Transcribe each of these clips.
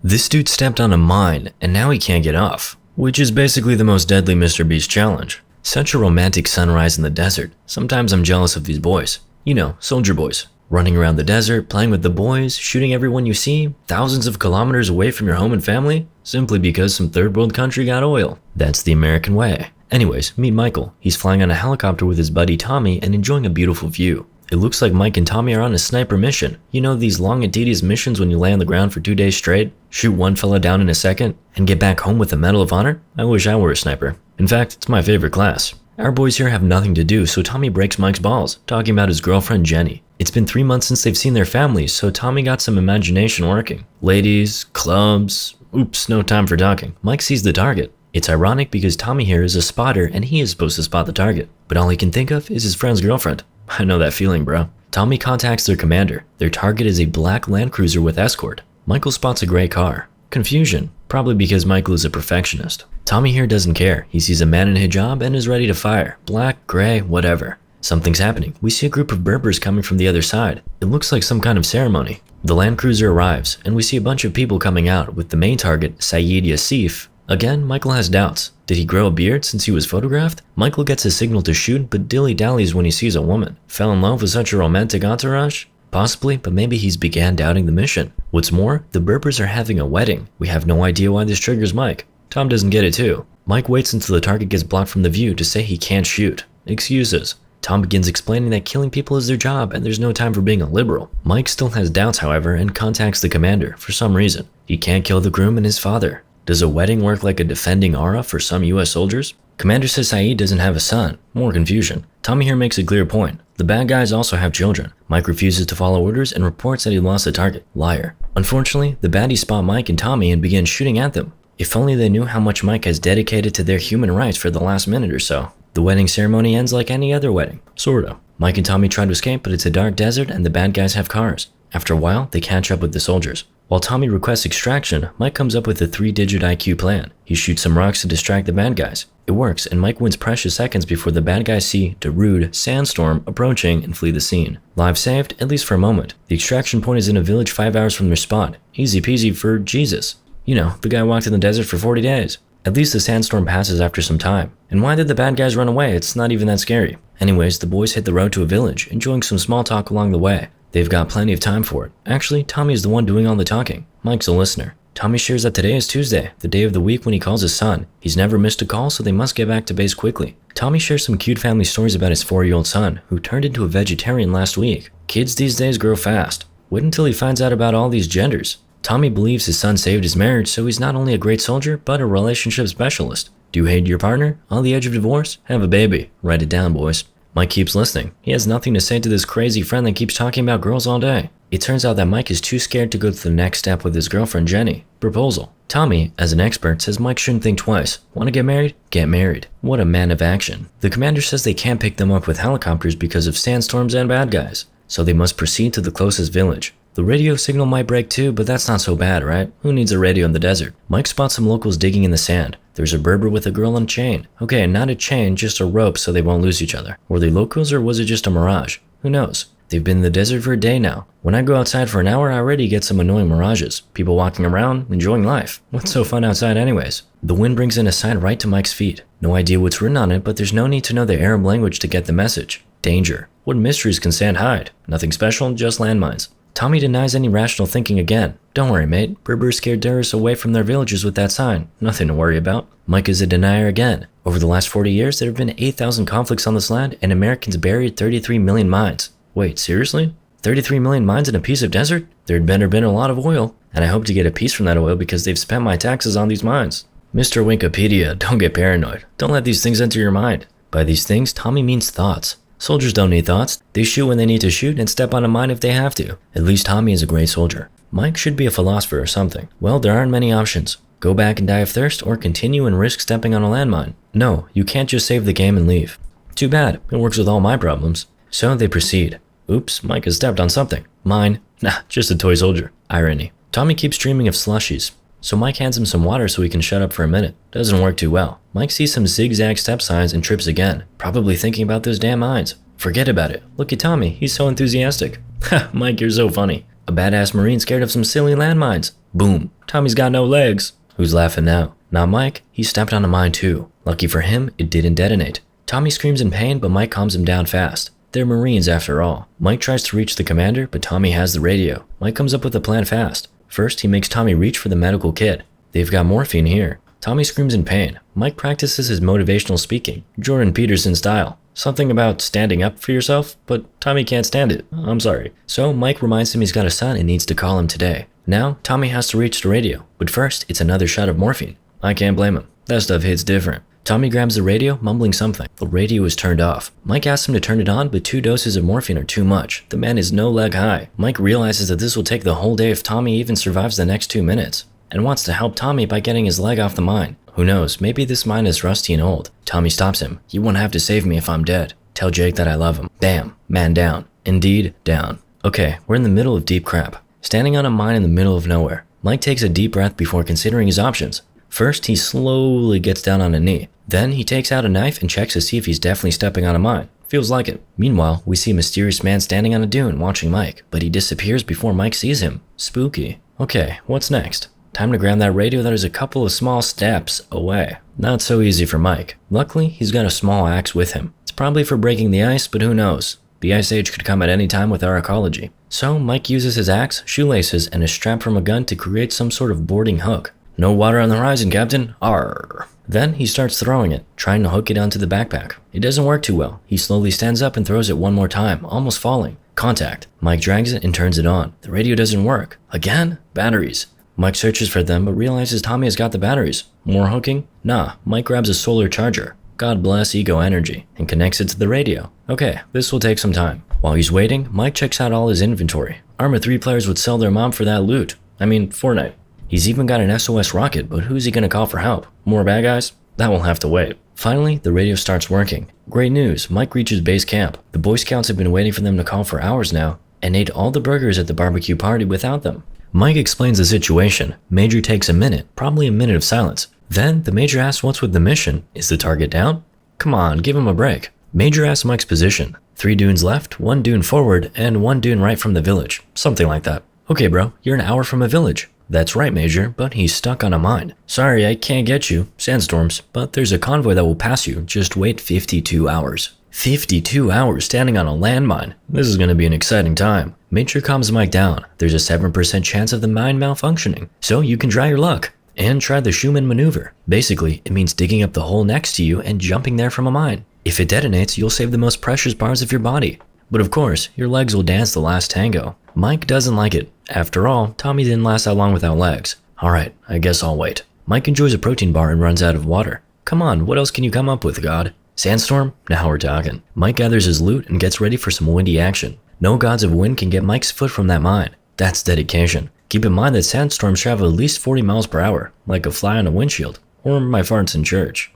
This dude stepped on a mine, and now he can't get off. Which is basically the most deadly Mr. Beast challenge. Such a romantic sunrise in the desert. Sometimes I'm jealous of these boys. You know, soldier boys. Running around the desert, playing with the boys, shooting everyone you see, thousands of kilometers away from your home and family, simply because some third world country got oil. That's the American way. Anyways, meet Michael. He's flying on a helicopter with his buddy Tommy and enjoying a beautiful view. It looks like Mike and Tommy are on a sniper mission. You know these long and tedious missions when you lay on the ground for 2 days straight, shoot one fella down in a second, and get back home with a Medal of Honor? I wish I were a sniper. In fact, it's my favorite class. Our boys here have nothing to do, so Tommy breaks Mike's balls, talking about his girlfriend Jenny. It's been 3 months since they've seen their families, so Tommy got some imagination working. Ladies, clubs, oops, no time for talking. Mike sees the target. It's ironic because Tommy here is a spotter and he is supposed to spot the target, but all he can think of is his friend's girlfriend. I know that feeling, bro. Tommy contacts their commander. Their target is a black Land Cruiser with escort. Michael spots a gray car. Confusion, probably because Michael is a perfectionist. Tommy here doesn't care. He sees a man in hijab and is ready to fire. Black, gray, whatever. Something's happening. We see a group of Berbers coming from the other side. It looks like some kind of ceremony. The Land Cruiser arrives, and we see a bunch of people coming out, with the main target, Saeed Yassif. Again, Michael has doubts. Did he grow a beard since he was photographed? Michael gets a signal to shoot, but dilly-dallies when he sees a woman. Fell in love with such a romantic entourage? Possibly, but maybe he's began doubting the mission. What's more, the Berbers are having a wedding. We have no idea why this triggers Mike. Tom doesn't get it too. Mike waits until the target gets blocked from the view to say he can't shoot. Excuses. Tom begins explaining that killing people is their job and there's no time for being a liberal. Mike still has doubts, however, and contacts the commander for some reason. He can't kill the groom and his father. Does a wedding work like a defending aura for some US soldiers? Commander says Saeed doesn't have a son. More confusion. Tommy here makes a clear point. The bad guys also have children. Mike refuses to follow orders and reports that he lost the target. Liar. Unfortunately, the baddies spot Mike and Tommy and begin shooting at them. If only they knew how much Mike has dedicated to their human rights for the last minute or so. The wedding ceremony ends like any other wedding. Sorta. Mike and Tommy try to escape, but it's a dark desert and the bad guys have cars. After a while, they catch up with the soldiers. While Tommy requests extraction, Mike comes up with a 3-digit IQ plan. He shoots some rocks to distract the bad guys. It works, and Mike wins precious seconds before the bad guys see Darude Sandstorm approaching and flee the scene. Lives saved, at least for a moment. The extraction point is in a village 5 hours from their spot. Easy peasy for Jesus. You know, the guy walked in the desert for 40 days. At least the sandstorm passes after some time. And why did the bad guys run away? It's not even that scary. Anyways, the boys hit the road to a village, enjoying some small talk along the way. They've got plenty of time for it. Actually, Tommy is the one doing all the talking. Mike's a listener. Tommy shares that today is Tuesday, the day of the week when he calls his son. He's never missed a call, so they must get back to base quickly. Tommy shares some cute family stories about his 4-year-old son, who turned into a vegetarian last week. Kids these days grow fast. Wait until he finds out about all these genders. Tommy believes his son saved his marriage, so he's not only a great soldier, but a relationship specialist. Do you hate your partner? On the edge of divorce? Have a baby. Write it down, boys. Mike keeps listening. He has nothing to say to this crazy friend that keeps talking about girls all day. It turns out that Mike is too scared to go to the next step with his girlfriend Jenny. Proposal. Tommy, as an expert, says Mike shouldn't think twice. Want to get married? Get married. What a man of action. The commander says they can't pick them up with helicopters because of sandstorms and bad guys, so they must proceed to the closest village. The radio signal might break too, but that's not so bad, right? Who needs a radio in the desert? Mike spots some locals digging in the sand. There's a Berber with a girl on a chain. Okay, not a chain, just a rope so they won't lose each other. Were they locals or was it just a mirage? Who knows? They've been in the desert for a day now. When I go outside for an hour, I already get some annoying mirages. People walking around, enjoying life. What's so fun outside anyways? The wind brings in a sign right to Mike's feet. No idea what's written on it, but there's no need to know the Arab language to get the message. Danger. What mysteries can sand hide? Nothing special, just landmines. Tommy denies any rational thinking again. Don't worry, mate. Berbers scared terrorists away from their villages with that sign. Nothing to worry about. Mike is a denier again. Over the last 40 years, there have been 8,000 conflicts on this land, and Americans buried 33 million mines. Wait, seriously? 33 million mines in a piece of desert? There'd better been a lot of oil, and I hope to get a piece from that oil because they've spent my taxes on these mines. Mr. Wikipedia, don't get paranoid. Don't let these things enter your mind. By these things, Tommy means thoughts. Soldiers don't need thoughts. They shoot when they need to shoot and step on a mine if they have to. At least Tommy is a great soldier. Mike should be a philosopher or something. Well, there aren't many options. Go back and die of thirst or continue and risk stepping on a landmine. No, you can't just save the game and leave. Too bad. It works with all my problems. So they proceed. Oops, Mike has stepped on something. Mine. Nah, just a toy soldier. Irony. Tommy keeps dreaming of slushies. So Mike hands him some water so he can shut up for a minute. Doesn't work too well. Mike sees some zigzag step signs and trips again, probably thinking about those damn mines. Forget about it. Look at Tommy, he's so enthusiastic. Ha, Mike, you're so funny. A badass Marine scared of some silly landmines. Boom. Tommy's got no legs. Who's laughing now? Not Mike. He stepped on a mine too. Lucky for him, it didn't detonate. Tommy screams in pain, but Mike calms him down fast. They're Marines after all. Mike tries to reach the commander, but Tommy has the radio. Mike comes up with a plan fast. First, he makes Tommy reach for the medical kit. They've got morphine here. Tommy screams in pain. Mike practices his motivational speaking, Jordan Peterson style. Something about standing up for yourself, but Tommy can't stand it. I'm sorry. So Mike reminds him he's got a son and needs to call him today. Now, Tommy has to reach the radio, but first, it's another shot of morphine. I can't blame him. That stuff hits different. Tommy grabs the radio, mumbling something. The radio is turned off. Mike asks him to turn it on, but 2 doses of morphine are too much. The man is no leg high. Mike realizes that this will take the whole day if Tommy even survives the next 2 minutes, and wants to help Tommy by getting his leg off the mine. Who knows, maybe this mine is rusty and old. Tommy stops him. You won't have to save me if I'm dead. Tell Jake that I love him. Bam. Man down. Indeed, down. Okay, we're in the middle of deep crap. Standing on a mine in the middle of nowhere. Mike takes a deep breath before considering his options. First, he slowly gets down on a knee. Then, he takes out a knife and checks to see if he's definitely stepping on a mine. Feels like it. Meanwhile, we see a mysterious man standing on a dune watching Mike, but he disappears before Mike sees him. Spooky. Okay, what's next? Time to grab that radio that is a couple of small steps away. Not so easy for Mike. Luckily, he's got a small axe with him. It's probably for breaking the ice, but who knows? The ice age could come at any time with our ecology. So, Mike uses his axe, shoelaces, and a strap from a gun to create some sort of boarding hook. No water on the horizon, Captain. Arr. Then he starts throwing it, trying to hook it onto the backpack. It doesn't work too well. He slowly stands up and throws it one more time, almost falling. Contact. Mike drags it and turns it on. The radio doesn't work. Again? Batteries. Mike searches for them but realizes Tommy has got the batteries. More hooking? Nah, Mike grabs a solar charger. God bless Ego Energy, and connects it to the radio. Okay, this will take some time. While he's waiting, Mike checks out all his inventory. Arma 3 players would sell their mom for that loot. I mean, Fortnite. He's even got an SOS rocket, but who's he gonna call for help? More bad guys? That will have to wait. Finally, the radio starts working. Great news, Mike reaches base camp. The Boy Scouts have been waiting for them to call for hours now, and ate all the burgers at the barbecue party without them. Mike explains the situation. Major takes a minute, probably a minute of silence. Then, the Major asks what's with the mission. Is the target down? Come on, give him a break. Major asks Mike's position. 3 dunes left, 1 dune forward, and 1 dune right from the village. Something like that. Okay bro, you're an hour from a village. That's right, Major, but he's stuck on a mine. Sorry, I can't get you. Sandstorms. But there's a convoy that will pass you. Just wait 52 hours. 52 hours standing on a landmine. This is going to be an exciting time. Major calms Mike down. There's a 7% chance of the mine malfunctioning, so you can try your luck. And try the Schumann maneuver. Basically, it means digging up the hole next to you and jumping there from a mine. If it detonates, you'll save the most precious parts of your body. But of course, your legs will dance the last tango. Mike doesn't like it. After all, Tommy didn't last that long without legs. Alright, I guess I'll wait. Mike enjoys a protein bar and runs out of water. Come on, what else can you come up with, God? Sandstorm? Now we're talking. Mike gathers his loot and gets ready for some windy action. No gods of wind can get Mike's foot from that mine. That's dedication. Keep in mind that sandstorms travel at least 40 miles per hour, like a fly on a windshield. Or my farts in church.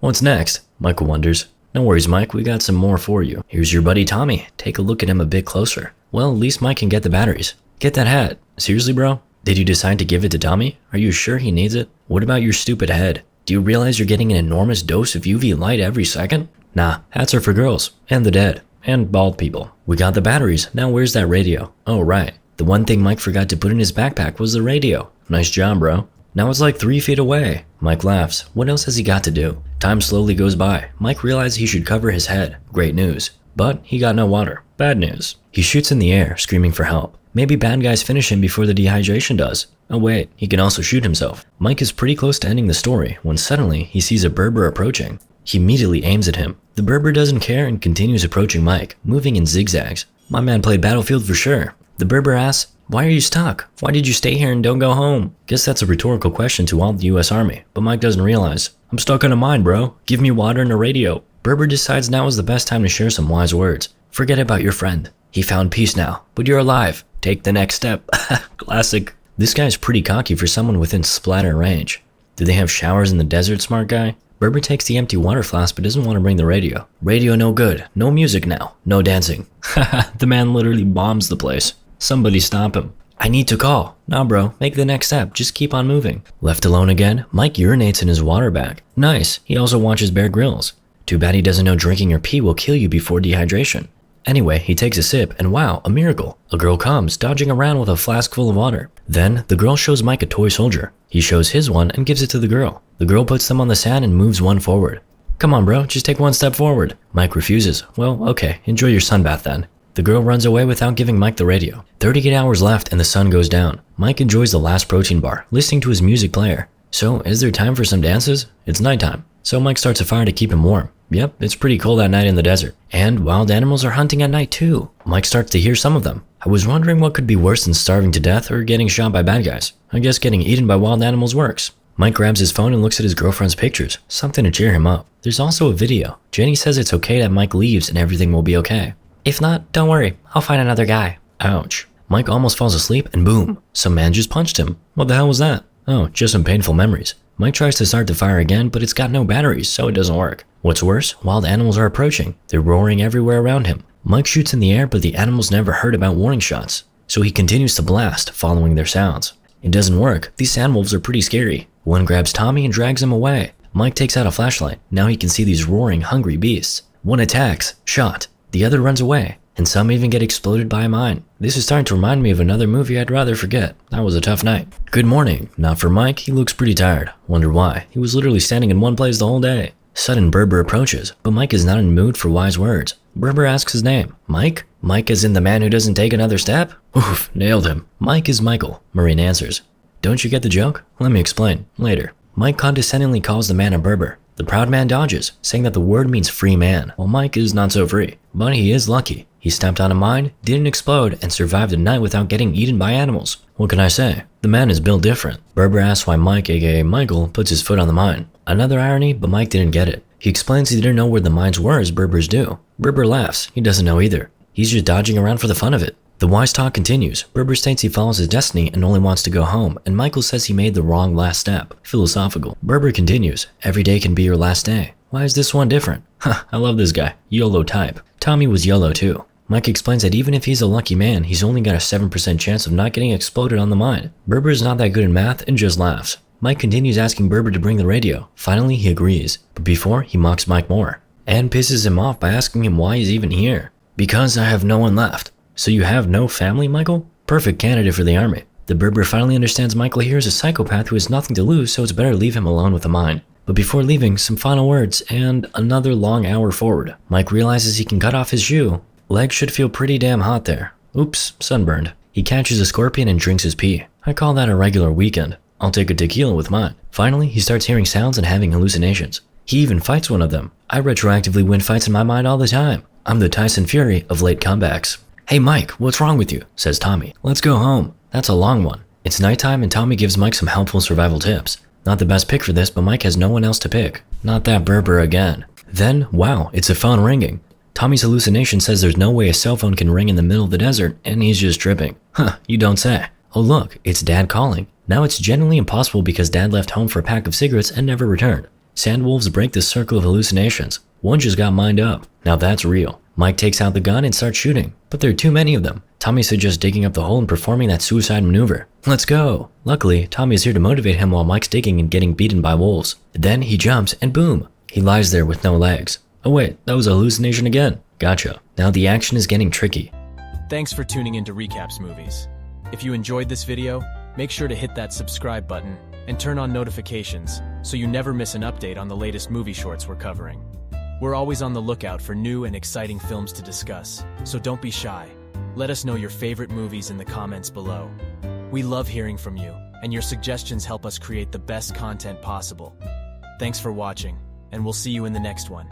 What's next? Michael wonders. No worries, Mike, we got some more for you. Here's your buddy Tommy. Take a look at him a bit closer. Well, at least Mike can get the batteries. Get that hat. Seriously, bro? Did you decide to give it to Tommy? Are you sure he needs it? What about your stupid head? Do you realize you're getting an enormous dose of UV light every second? Nah, hats are for girls. And the dead. And bald people. We got the batteries. Now where's that radio? Oh, right. The one thing Mike forgot to put in his backpack was the radio. Nice job, bro. Now it's like 3 feet away. Mike laughs. What else has he got to do? Time slowly goes by. Mike realizes he should cover his head. Great news. But he got no water. Bad news. He shoots in the air, screaming for help. Maybe bad guys finish him before the dehydration does. Oh wait, he can also shoot himself. Mike is pretty close to ending the story when suddenly he sees a Berber approaching. He immediately aims at him. The Berber doesn't care and continues approaching Mike, moving in zigzags. My man played Battlefield for sure. The Berber asks, "Why are you stuck? Why did you stay here and don't go home?" Guess that's a rhetorical question to all the US Army, but Mike doesn't realize. I'm stuck on a mine, bro. Give me water and a radio. Berber decides now is the best time to share some wise words. Forget about your friend. He found peace now, but you're alive. Take the next step. Classic. This guy's pretty cocky for someone within splatter range. Do they have showers in the desert, smart guy? Berber takes the empty water flask but doesn't want to bring the radio. Radio no good. No music now. No dancing. Haha, the man literally bombs the place. Somebody stop him. I need to call. Nah bro, make the next step. Just keep on moving. Left alone again, Mike urinates in his water bag. Nice. He also watches Bear Grylls. Too bad he doesn't know drinking or pee will kill you before dehydration. Anyway, he takes a sip and wow, a miracle. A girl comes, dodging around with a flask full of water. Then, the girl shows Mike a toy soldier. He shows his one and gives it to the girl. The girl puts them on the sand and moves one forward. Come on bro, just take one step forward. Mike refuses. Well, okay, enjoy your sunbath then. The girl runs away without giving Mike the radio. 38 hours left and the sun goes down. Mike enjoys the last protein bar, listening to his music player. So, is there time for some dances? It's nighttime. So Mike starts a fire to keep him warm. Yep, it's pretty cold at night in the desert. And wild animals are hunting at night too. Mike starts to hear some of them. I was wondering what could be worse than starving to death or getting shot by bad guys. I guess getting eaten by wild animals works. Mike grabs his phone and looks at his girlfriend's pictures, something to cheer him up. There's also a video. Jenny says it's okay that Mike leaves and everything will be okay. If not, don't worry, I'll find another guy. Ouch. Mike almost falls asleep and boom, some man just punched him. What the hell was that? Oh, just some painful memories. Mike tries to start the fire again, but it's got no batteries, so it doesn't work. What's worse, wild animals are approaching. They're roaring everywhere around him. Mike shoots in the air, but the animals never heard about warning shots, so he continues to blast, following their sounds. It doesn't work. These sandwolves are pretty scary. One grabs Tommy and drags him away. Mike takes out a flashlight. Now he can see these roaring, hungry beasts. One attacks, shot. The other runs away, and some even get exploded by a mine. This is starting to remind me of another movie I'd rather forget. That was a tough night. Good morning. Not for Mike, he looks pretty tired. Wonder why. He was literally standing in one place the whole day. Sudden Berber approaches, but Mike is not in the mood for wise words. Berber asks his name. Mike? Mike as in the man who doesn't take another step? Oof, nailed him. Mike is Michael, Marine answers. Don't you get the joke? Let me explain, later. Mike condescendingly calls the man a Berber. The proud man dodges, saying that the word means free man, while Mike is not so free. But he is lucky. He stepped on a mine, didn't explode, and survived a night without getting eaten by animals. What can I say? The man is built different. Berber asks why Mike, aka Michael, puts his foot on the mine. Another irony, but Mike didn't get it. He explains he didn't know where the mines were as Berbers do. Berber laughs. He doesn't know either. He's just dodging around for the fun of it. The wise talk continues. Berber states he follows his destiny and only wants to go home, and Michael says he made the wrong last step. Philosophical. Berber continues. Every day can be your last day. Why is this one different? Huh, I love this guy. YOLO type. Tommy was YOLO too. Mike explains that even if he's a lucky man, he's only got a 7% chance of not getting exploded on the mine. Berber is not that good in math and just laughs. Mike continues asking Berber to bring the radio. Finally, he agrees. But before, he mocks Mike more. And pisses him off by asking him why he's even here. Because I have no one left. So you have no family, Michael? Perfect candidate for the army. The Berber finally understands Michael here is a psychopath who has nothing to lose, so it's better to leave him alone with the mine. But before leaving, some final words, and another long hour forward. Mike realizes he can cut off his shoe. Legs should feel pretty damn hot there. Oops, sunburned. He catches a scorpion and drinks his pee. I call that a regular weekend. I'll take a tequila with mine. Finally, he starts hearing sounds and having hallucinations. He even fights one of them. I retroactively win fights in my mind all the time. I'm the Tyson Fury of late comebacks. Hey Mike, what's wrong with you? Says Tommy. Let's go home. That's a long one. It's nighttime and Tommy gives Mike some helpful survival tips. Not the best pick for this, but Mike has no one else to pick. Not that Berber again. Then, wow, it's a phone ringing. Tommy's hallucination says there's no way a cell phone can ring in the middle of the desert, and he's just tripping. Huh, you don't say. Oh look, it's Dad calling. Now it's genuinely impossible because Dad left home for a pack of cigarettes and never returned. Sandwolves break this circle of hallucinations. One just got mined up. Now that's real. Mike takes out the gun and starts shooting, but there are too many of them. Tommy suggests digging up the hole and performing that suicide maneuver. Let's go! Luckily, Tommy is here to motivate him while Mike's digging and getting beaten by wolves. Then he jumps and boom! He lies there with no legs. Oh wait, that was a hallucination again. Gotcha. Now the action is getting tricky. Thanks for tuning in to Recaps Movies. If you enjoyed this video, make sure to hit that subscribe button and turn on notifications so you never miss an update on the latest movie shorts we're covering. We're always on the lookout for new and exciting films to discuss, so don't be shy. Let us know your favorite movies in the comments below. We love hearing from you, and your suggestions help us create the best content possible. Thanks for watching, and we'll see you in the next one.